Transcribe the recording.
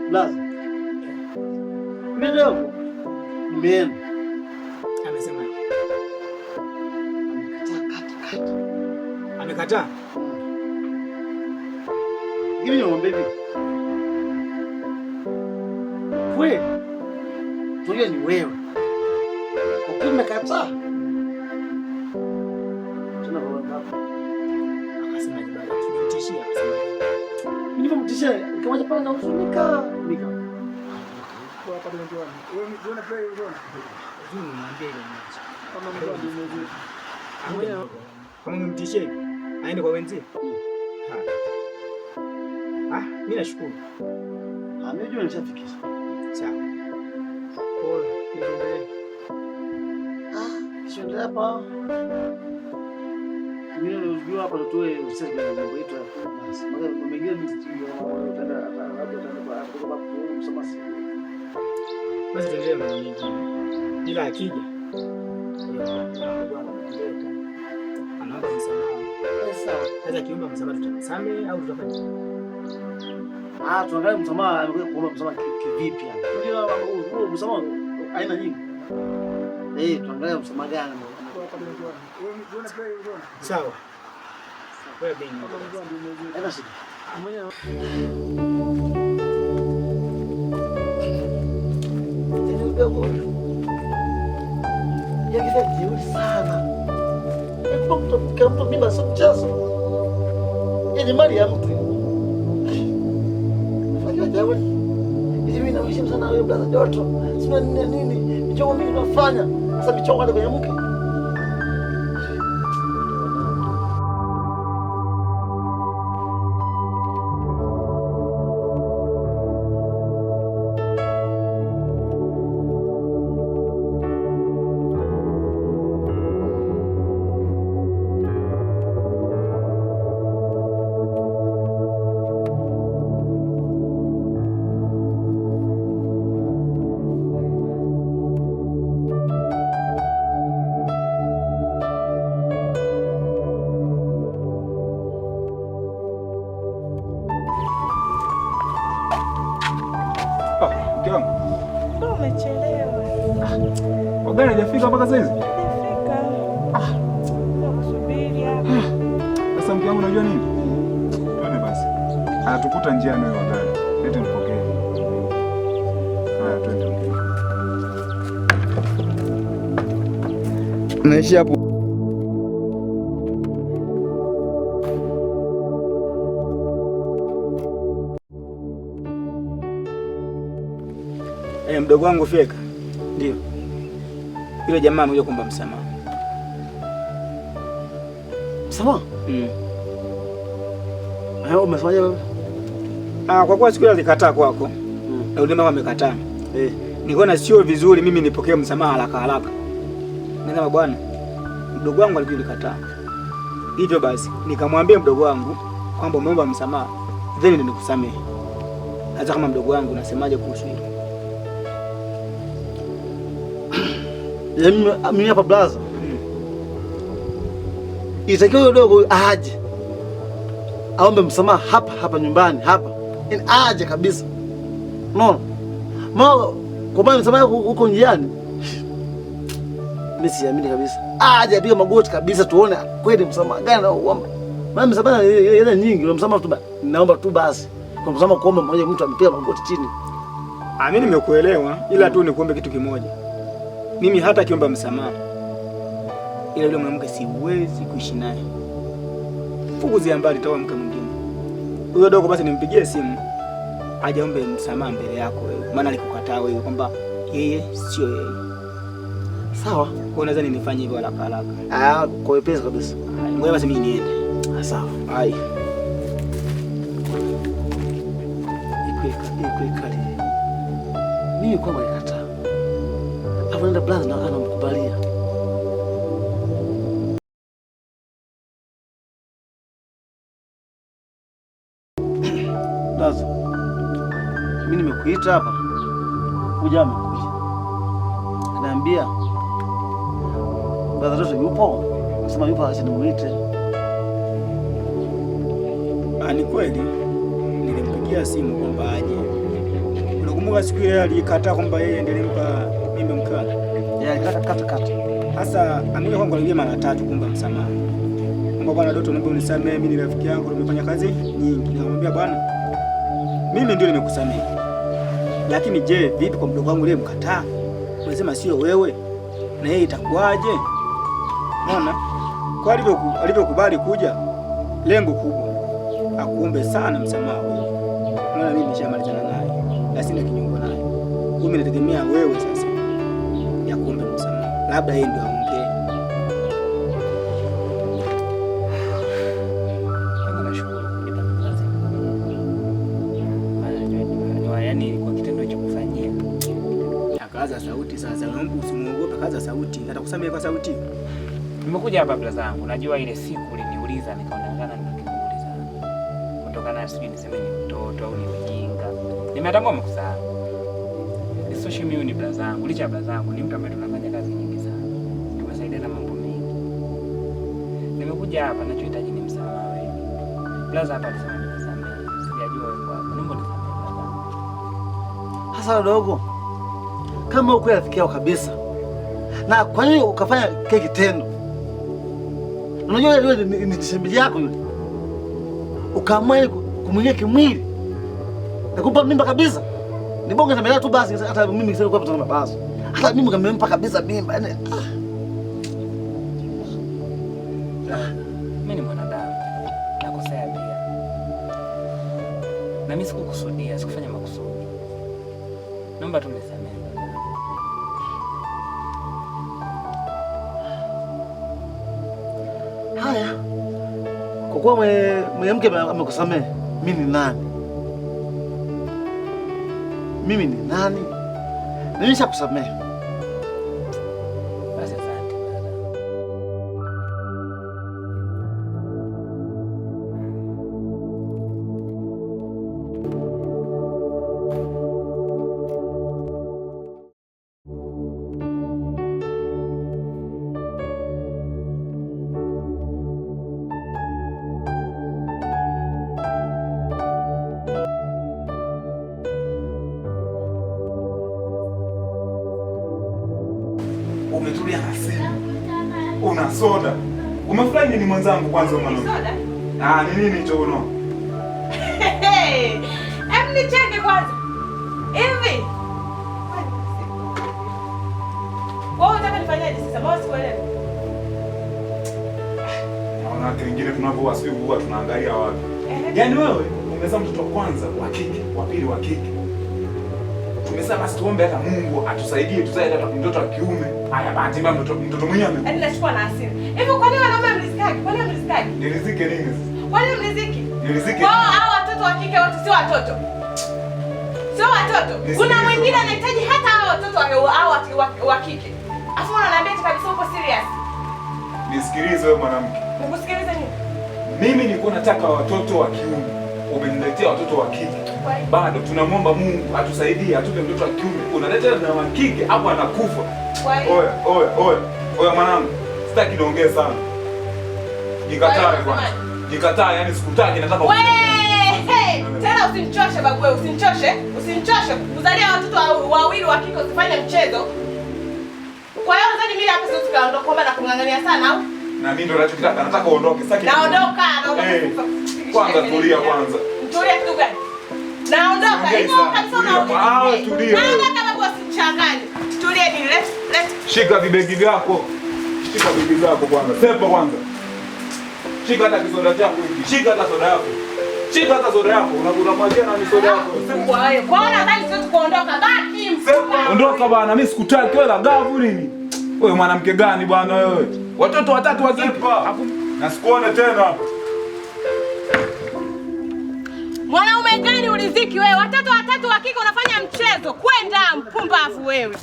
Blaza. Mimi nimeenda. Amesema amekataa. Hivi niombe vipi? Wewe. Tulia ni wewe. Ukimya umekataa. Tuna baba hapa. Akasema ni baba tunamtishia akasema. Nilipomtishia kama pale na usunika. Nika. Kwa hapa ndio ndio. Wewe unaona play unaona. Juu niambie ile mechi. Kama mtu ndio mmoja. Kama mtishie aende kwa wenzie. Mimi nashukuru. Mimi jua nishafikisha. Sawa. Pole, niendelee. Kisha hapa. Mimi ndio hapa tutoe usemi na mambo yetu hapa. Basi, magari mengine mtitiwa utaenda kwa sababu msamasi. Basi tuendelee na mengine. Ila akija. Anaomba msamaha. Sasa kiomba msamaha tutamsamehe au tutafanya? Tuangalie msamaha, kuomba msamaha kivipi hapa? Unajua msamaha aina nyingi. Tuangalie msamaha gani. Sawa. Wewe bini. Haina shida. Ndio. Yakifanya sana. Kwa mtu mimba sio mchezo. Hii ni mali ya mtu. Fanya jawe. Hivi mimi namheshimu sana wewe brother Doto. Sina nini? Michongo mimi nafanya. Sasa michongo hadi kwenye mke. Umechelewa. Gari hajafika mpaka sasa hizi? Hajafika. Nakusubiri hapa. Sasa mke wangu unajua nini? Twende basi. Anatukuta njiani wewe gari. Lete nipokee. Haya twende. Naishi hapo. Mdogo wangu Feka. Ndio. Yule jamaa amekuja kuomba msamaha. Msamaha? Umefanya wewe? Kwa kuwa siku ile alikataa kwako. Na yule mama amekataa. Nikaona sio vizuri mimi nipokee msamaha haraka haraka. Nasema bwana, mdogo wangu alikataa. Hivyo basi nikamwambia mdogo wangu kwamba umeomba msamaha, then ndio nikusamehe. Hata kama mdogo wangu unasemaje kuhusu hilo? Mimi hapa blaza. Itakiwa yule dogo aje. Aombe msamaha hapa nyumbani hapa. Aje kabisa. No. Kwa maana msamaha huko njiani. Mimi siamini kabisa. Aje apige magoti kabisa tuone kweli msamaha gani anaomba. Maana msamaha yana nyingi, msamaha tu naomba tu basi. Kwa msamaha kuomba mmoja mtu amepiga magoti chini. Mimi nimekuelewa, ila tu nikuombe kitu kimoja. Mimi hata kiomba msamaha, ila yule mwanamke siwezi kuishi naye. Fukuzia mbali tawa mke mwingine. Huyo dogo basi nimpigie simu ajaombe msamaha mbele yako wewe. Maana alikukataa wewe kwamba yeye sio yeye. Sawa? Kwa nadhani nifanye hivyo haraka haraka. Kwa wepesi kabisa. Ngoja basi mimi niende. Sawa. Hai. Iko kali. Mimi kwa nikataa. Hapo nenda blaza na anamkubalia. Sasa mimi nimekuita hapa, kuja amekuja ananiambia baba Doto yupo, nasema yupo, acha nimuite. Ni kweli nilimpigia simu kwamba aje. Unakumbuka siku ile alikataa kwamba yeye ndiye alimpa mimba mkana? Kata. Sasa amekuja kwangu alilia mara 3 kumba msamaha. Kwamba bwana Doto, naomba unisamehe, mimi ni rafiki yangu, nimefanya kazi nyingi. Nikamwambia bwana, mimi ndio nimekusamehe. Lakini je, vipi kwa mdogo wangu yule mkataa? Unasema sio wewe. Na yeye itakuwaje? Unaona? Kwa alivyokubali kuja, lengo kubwa akuombe sana msamaha wewe. Maana mimi nishamalizana naye. Na sina kinyongo naye. Mimi nategemea wewe sasa ya kuombe msamaha. Labda yeye ndio aongee. Yaani kwa kitendo cha kufanyia. Akaanza sauti sasa, naomba usimuogope, kaza sauti. Atakusamehe kwa sauti. Nimekuja hapa bla zangu. Najua ile siku uliniuliza nikaonekana ninakuuliza. Kutokana sijui niseme ni mtoto au ni ujinga. Nimetambua mkusahau. Social media ni bla zangu. Licha bla zangu ni mtu ambaye tunafanya kazi nyingi sana. Tumesaidia na mambo mengi. Nimekuja hapa nachohitaji ni msamaha wewe. Blaza hapa alisema nisamehe. Sijajua wewe kwa nini unisamehe blaza. Hasa dogo, kama uko yafikia kabisa, na kwa nini ukafanya kile kitendo? Unajua yule ni shemeji yako yule, ukaamua kumwingia kimwili na kumpa mimba kabisa. Ni bonge na tu basi, hata mimi sasa kwa mtana basi, hata mimi kamempa kabisa mimba. Yaani mimi ni mwanadamu, nakosea pia, na mimi sikukusudia, sikufanya makusudi. Naomba tu nisamehe. Haya, kwa kuwa mwanamke amekusamehe, mimi ni nani? Mimi ni nani? Nimeshakusamehe. Basi asante. Umetulia na simu. Una soda. Umefurahi nini mwenzangu kwanza mwanangu? Soda? Ni nini hicho uno? Nicheke kwanza. Hivi. Wewe unataka nifanyaje sasa? Mbona sikuelewi? Naona watu wengine tunavyowasifu huwa tunaangalia wapi. Yaani wewe umezaa mtoto wa kwanza wa kike, wa pili wa kike. Tumesema basi tuombe hata Mungu atusaidie tuzae hata mtoto wa kiume. Haya bahati mbaya mtoto mwenyewe ame. Yaani nachukua na hasira. Hivi kwa nini wanaume mrizikaki? Kwa nini mrizikaki? Nirizike nini sasa? Kwa nini mriziki? Nirizike. Kwa hao watoto wa kike wote si watoto. Sio watoto. Kuna mwingine anahitaji hata hao watoto wa kike. Afu unaniambia kabisa uko serious. Nisikilize wewe mwanamke. Nikusikilize nini? Mimi nilikuwa nataka watoto wa kiume. Umeniletea watoto wa kike. Bado tunamwomba Mungu atusaidie atupe mtoto wa kiume. Unaleta na wa kike hapo anakufa. Oya mwanangu. Sitaki niongee sana. Nikataa kwanza. Nikataa, yani sikutaki, nataka tena usinichoshe babu wewe, usinichoshe. Kuzalia watoto wawili wa kike usifanye mchezo. Kwa hiyo unadhani mimi hapa sisi tukaondoka kwamba nakungangania sana au? Na mimi ndo nachotaka, nataka uondoke. Sitaki. Naondoka. Kwanza tulia kwanza. Tulia kitu gani? Naondoka. Hivyo kabisa unaondoka. Tulia. Naondoka babu, usinichanganye. Tulia ni let's. Shika vibegi vyako. Shika vibegi vyako kwanza. Sepa kwanza. Shika hata kisoda chako hiki. Shika hata soda yako. Shika hata soda yako. Unamwachia na soda yako. Kwa hiyo nadhani sisi tukaondoka. Baki mfupa. Ondoka bwana, mimi sikutaki wewe la gavu nini? Wewe mwanamke gani bwana wewe? Watoto watatu wa kike. Na sikuone tena. Mwanaume gani uliziki wewe? Watoto watatu wa kike unafanya mchezo. Kwenda mpumbavu wewe.